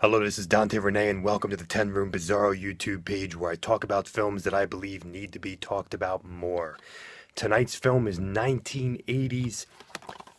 Hello, this is Dante Renee, and welcome to the 10 Room Bizarro YouTube page where I talk about films that I believe need to be talked about more. Tonight's film is 1980's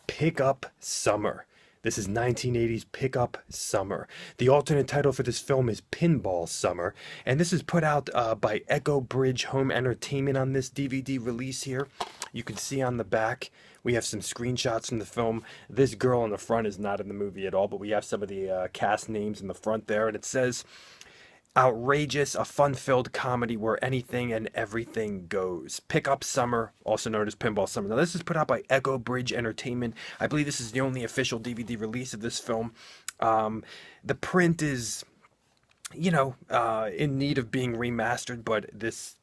Pickup Summer. This is 1980's Pickup Summer. The alternate title for this film is Pinball Summer, and this is put out by Echo Bridge Home Entertainment on this DVD release here. You can see on the back we have some screenshots from the film. This girl in the front is not in the movie at all, but we have some of the cast names in the front there, and it says outrageous, a fun-filled comedy where anything and everything goes. Pickup Summer, also known as Pinball Summer. Now, this is put out by Echo Bridge Entertainment. I believe this is the only official DVD release of this film. The print is, in need of being remastered, but this,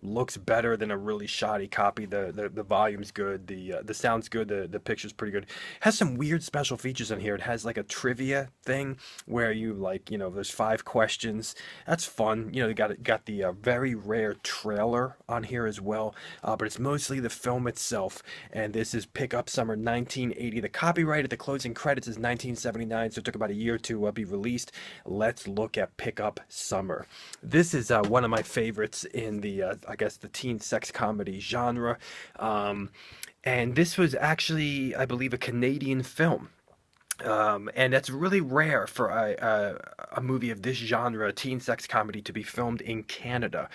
looks better than a really shoddy copy. The volume's good, the sound's good, the picture's pretty good. It has some weird special features in here. It has like a trivia thing where there's 5 questions. That's fun. You got the very rare trailer on here as well, but it's mostly the film itself. And this is Pickup Summer 1980. The copyright at the closing credits is 1979, so it took about a year to be released. Let's look at Pickup Summer. This is one of my favorites in the the teen sex comedy genre, and this was actually, I believe, a Canadian film. And that's really rare for a movie of this genre, a teen sex comedy, to be filmed in Canada.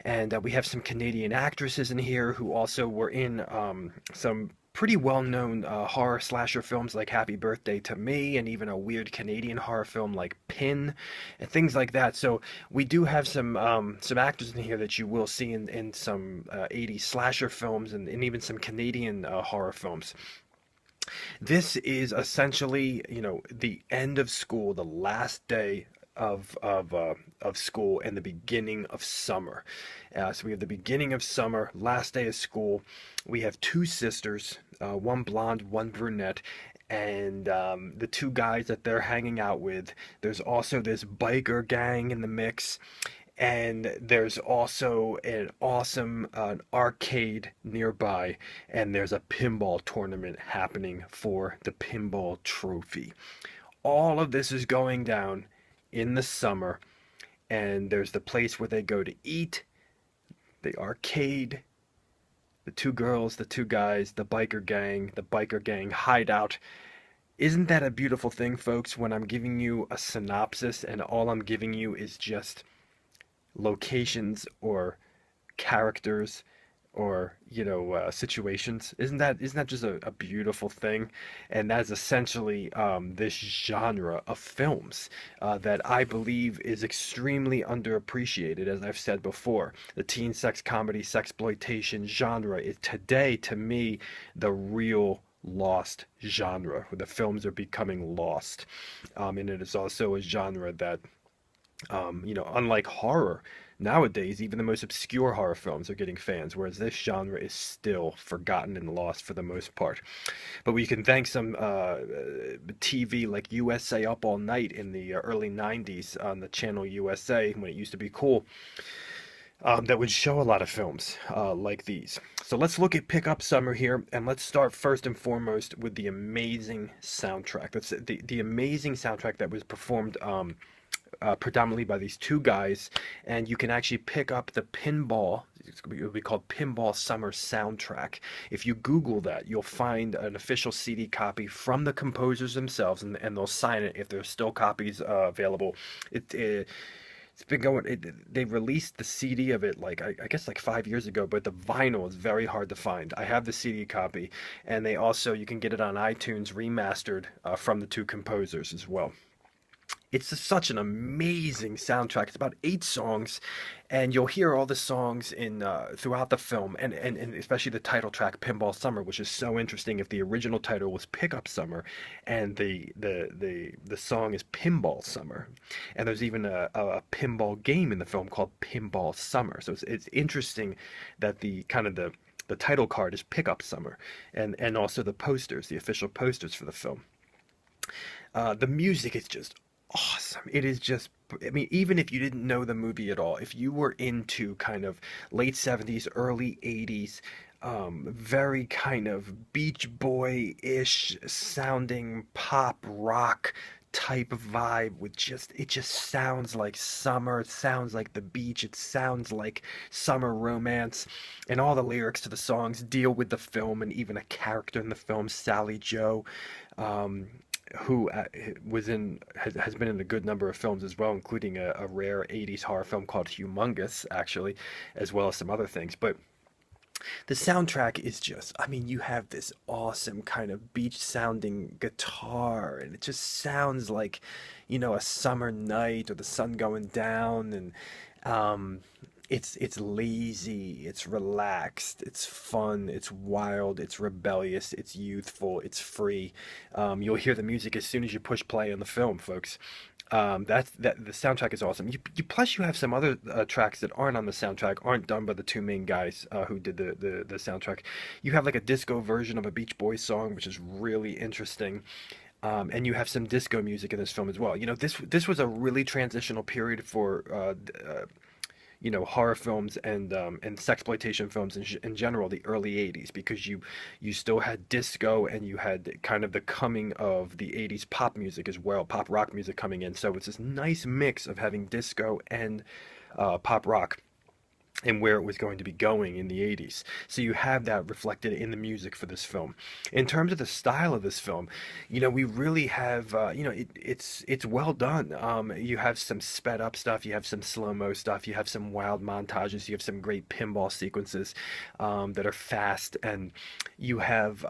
And we have some Canadian actresses in here who also were in some pretty well-known horror slasher films like Happy Birthday to Me, and even a weird Canadian horror film like Pin, and things like that. So we do have some actors in here that you will see in some 80s slasher films, and even some Canadian horror films. This is essentially, the end of school, the last day of school, and the beginning of summer. So we have the beginning of summer, last day of school. We have two sisters, one blonde, one brunette, and the two guys that they're hanging out with. There's also this biker gang in the mix. And there's also an awesome arcade nearby, and there's a pinball tournament happening for the pinball trophy. All of this is going down in the summer, and there's the place where they go to eat, the arcade, the two girls, the two guys, the biker gang hideout. Isn't that a beautiful thing, folks, when I'm giving you a synopsis and all I'm giving you is just locations or characters or situations? Isn't that just a beautiful thing? And that's essentially this genre of films that I believe is extremely underappreciated. As I've said before, the teen sex comedy, sexploitation genre is today, to me, the real lost genre, where the films are becoming lost. And it is also a genre that, unlike horror, nowadays, even the most obscure horror films are getting fans, whereas this genre is still forgotten and lost for the most part. But we can thank some TV like USA Up All Night in the early 90s on the channel USA, when it used to be cool, that would show a lot of films like these. So let's look at Pickup Summer here, and let's start first and foremost with the amazing soundtrack. That's the amazing soundtrack that was performed predominantly by these two guys, and you can actually pick up the pinball. It'll be called Pinball Summer Soundtrack. If you Google that, you'll find an official CD copy from the composers themselves, and they'll sign it if there's still copies available. It's been going. They released the CD of it I guess like 5 years ago, but the vinyl is very hard to find. I have the CD copy, and you can get it on iTunes remastered from the two composers as well. It's such an amazing soundtrack. It's about 8 songs, and you'll hear all the songs in throughout the film, and especially the title track, Pinball Summer, which is so interesting. If the original title was Pickup Summer, and the song is Pinball Summer, and there's even a pinball game in the film called Pinball Summer. So it's interesting that the title card is Pickup Summer, and also the posters, the official posters for the film. The music is just awesome. It is just, I mean, even if you didn't know the movie at all, if you were into kind of late 70s, early 80s, very kind of Beach Boy-ish sounding pop rock type of vibe with just it just sounds like summer, it sounds like the beach, it sounds like summer romance, and all the lyrics to the songs deal with the film and even a character in the film, Sally Joe, um, who has been in a good number of films as well, including a rare 80s horror film called Humongous, actually, as well as some other things. But the soundtrack is just, I mean, you have this awesome kind of beach sounding guitar, and it just sounds like, a summer night or the sun going down, and um, it's lazy, it's relaxed, it's fun, it's wild, it's rebellious, it's youthful, it's free. You'll hear the music as soon as you push play on the film, folks. The soundtrack is awesome. Plus you have some other tracks that aren't on the soundtrack, aren't done by the two main guys who did the soundtrack. You have like a disco version of a Beach Boys song, which is really interesting. And you have some disco music in this film as well. This was a really transitional period for horror films and sexploitation films in general, the early 80s, because you still had disco and you had kind of the coming of the 80s pop music as well, pop rock music coming in. So it's this nice mix of having disco and pop rock and where it was going to be going in the 80s. So you have that reflected in the music for this film. In terms of the style of this film, we really have, it's well done. You have some sped up stuff, you have some slow-mo stuff, you have some wild montages, you have some great pinball sequences that are fast, and you have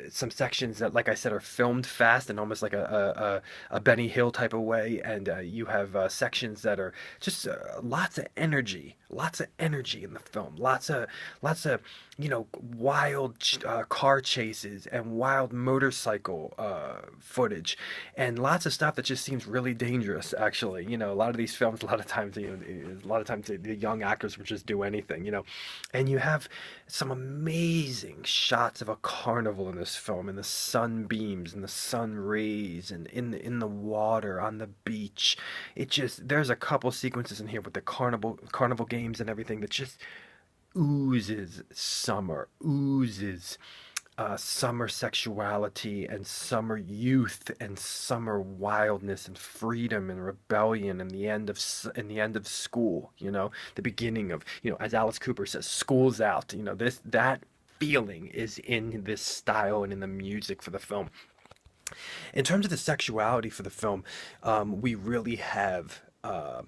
some sections that, like I said, are filmed fast and almost like a Benny Hill type of way, and you have sections that are just lots of energy in the film. Lots of wild car chases and wild motorcycle footage, and lots of stuff that just seems really dangerous. Actually, a lot of these films, a lot of times the young actors would just do anything. And you have some amazing shots of a carnival in this film, and the sunbeams and the sun rays, and in the water on the beach. There's a couple sequences in here with the carnival games and everything that just oozes summer, oozes summer sexuality and summer youth and summer wildness and freedom and rebellion and the end of school. The beginning of, as Alice Cooper says, school's out. That feeling is in this style and in the music for the film. In terms of the sexuality for the film, we really have a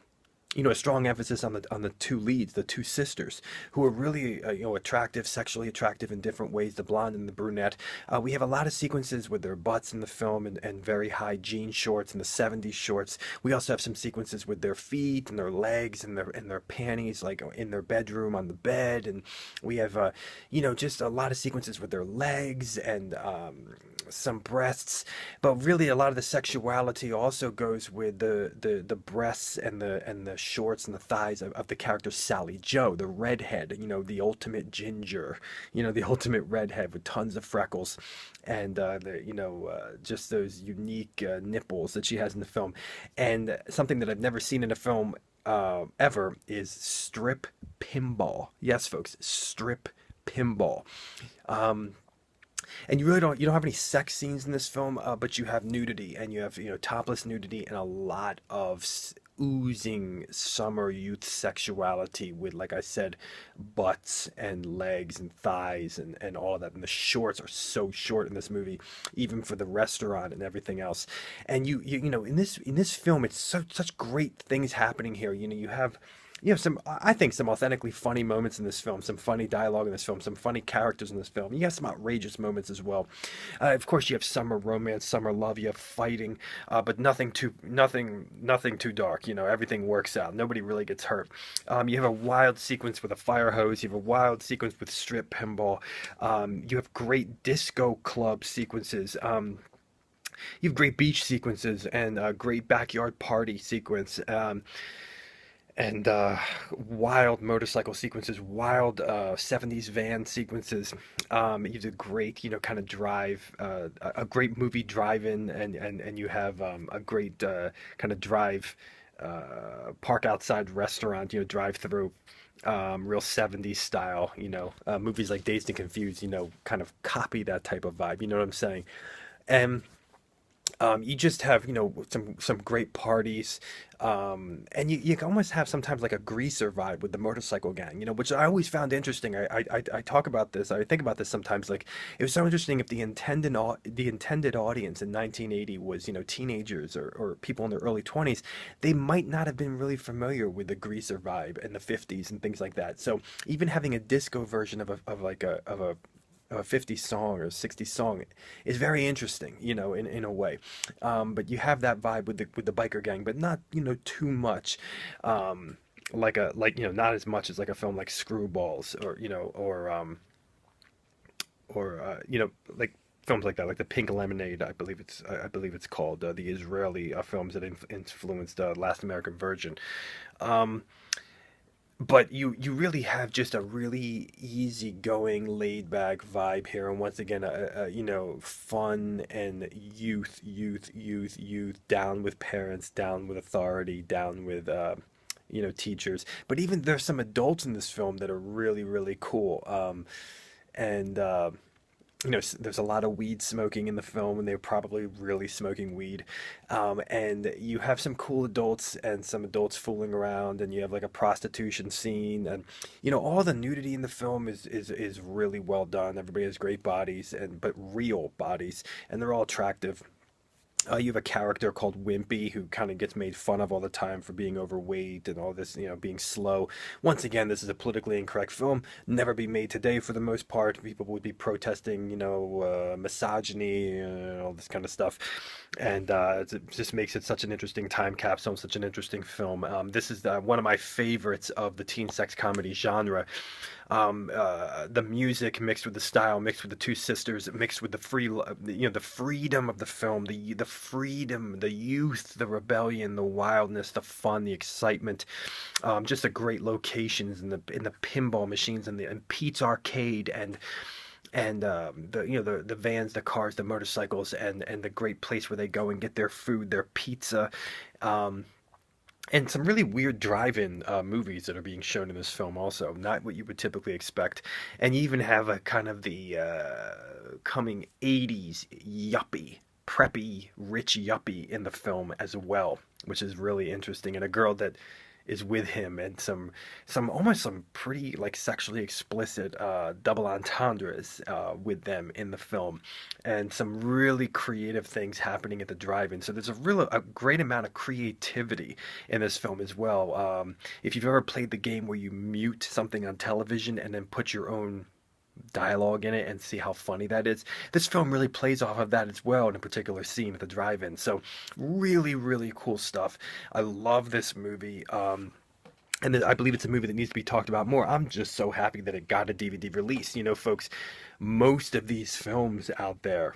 strong emphasis on the two leads, the two sisters, who are really attractive, sexually attractive in different ways, the blonde and the brunette. We have a lot of sequences with their butts in the film, and very high jean shorts and the 70s shorts. We also have some sequences with their feet and their legs and their panties, like in their bedroom on the bed, and we have just a lot of sequences with their legs and some breasts. But really, a lot of the sexuality also goes with the breasts and the shorts and the thighs of the character Sally Joe, the redhead, the ultimate ginger, the ultimate redhead with tons of freckles, and just those unique nipples that she has in the film. And something that I've never seen in a film ever is strip pinball. Yes, folks, strip pinball. And you don't have any sex scenes in this film, but you have nudity, and you have topless nudity and a lot of oozing summer youth sexuality with, like I said, butts and legs and thighs and all of that. And the shorts are so short in this movie, even for the restaurant and everything else. And in this film, it's such great things happening here. You have some, I think, some authentically funny moments in this film, some funny dialogue in this film, some funny characters in this film. You have some outrageous moments as well. Of course, you have summer romance, summer love. You have fighting, but nothing too dark. Everything works out. Nobody really gets hurt. You have a wild sequence with a fire hose. You have a wild sequence with strip pinball. You have great disco club sequences. You have great beach sequences and a great backyard party sequence. And wild motorcycle sequences, wild 70s van sequences. You did great, kind of drive, a great movie drive-in, and you have a great kind of drive, park outside restaurant, drive-through. Real 70s style, movies like Dazed and Confused, kind of copy that type of vibe, you know what I'm saying? And You just have, some great parties, and you can almost have sometimes like a greaser vibe with the motorcycle gang, which I always found interesting. I talk about this, I think about this sometimes. Like, it was so interesting if the intended audience in 1980 was, teenagers or people in their early 20s, they might not have been really familiar with the greaser vibe in the 50s and things like that. So even having a disco version of a 50 song or 60 song is very interesting, in a way. But you have that vibe with the biker gang, but not, too much. Not as much as like a film like Screwballs, or like films like that, like The Pink Lemonade, I believe it's called, the Israeli films that influenced Last American Virgin. Um, but you really have just a really easygoing, laid back vibe here, and once again, fun and youth, down with parents, down with authority, down with teachers. But even there's some adults in this film that are really really cool. And there's a lot of weed smoking in the film, and they're probably really smoking weed. And you have some cool adults and some adults fooling around, and you have like a prostitution scene, and all the nudity in the film is really well done. Everybody has great bodies, but real bodies, and they're all attractive. You have a character called Wimpy who kind of gets made fun of all the time for being overweight and all this, being slow. Once again, this is a politically incorrect film. Never be made today for the most part. People would be protesting, misogyny, all this kind of stuff. And it just makes it such an interesting time capsule, such an interesting film. This is one of my favorites of the teen sex comedy genre. The music mixed with the style, mixed with the two sisters, mixed with the the freedom of the film, the freedom, the youth, the rebellion, the wildness, the fun, the excitement, just the great locations in the pinball machines and Pete's Arcade and the vans, the cars, the motorcycles, and the great place where they go and get their food, their pizza. Um, and some really weird drive-in movies that are being shown in this film also, not what you would typically expect. And you even have a kind of the coming 80s yuppie, preppy, rich yuppie in the film as well, which is really interesting. And a girl that is with him, and some pretty like sexually explicit double entendres with them in the film, and some really creative things happening at the drive-in. So there's a great amount of creativity in this film as well. If you've ever played the game where you mute something on television and then put your own dialogue in it and see how funny that is. This film really plays off of that as well in a particular scene at the drive-in. So really, really cool stuff. I love this movie. And I believe it's a movie that needs to be talked about more. I'm just so happy that it got a DVD release. Folks, most of these films out there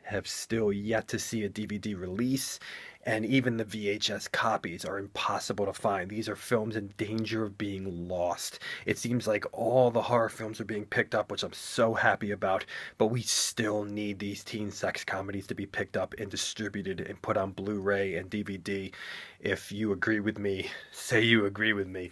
have still yet to see a DVD release, and even the VHS copies are impossible to find. These are films in danger of being lost. It seems like all the horror films are being picked up, which I'm so happy about, but we still need these teen sex comedies to be picked up and distributed and put on Blu-ray and DVD. If you agree with me, say you agree with me.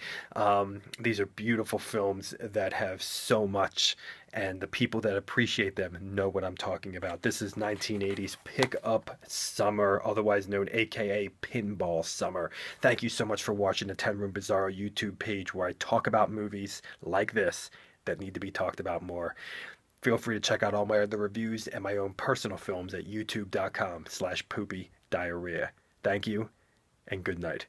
These are beautiful films that have so much, and the people that appreciate them know what I'm talking about. This is 1980s Pick Up Summer, otherwise known aka Pinball Summer. Thank you so much for watching the 10 Room Bizarro YouTube page, where I talk about movies like this that need to be talked about more. Feel free to check out all my other reviews and my own personal films at youtube.com/poopy diarrhea. Thank you, and good night.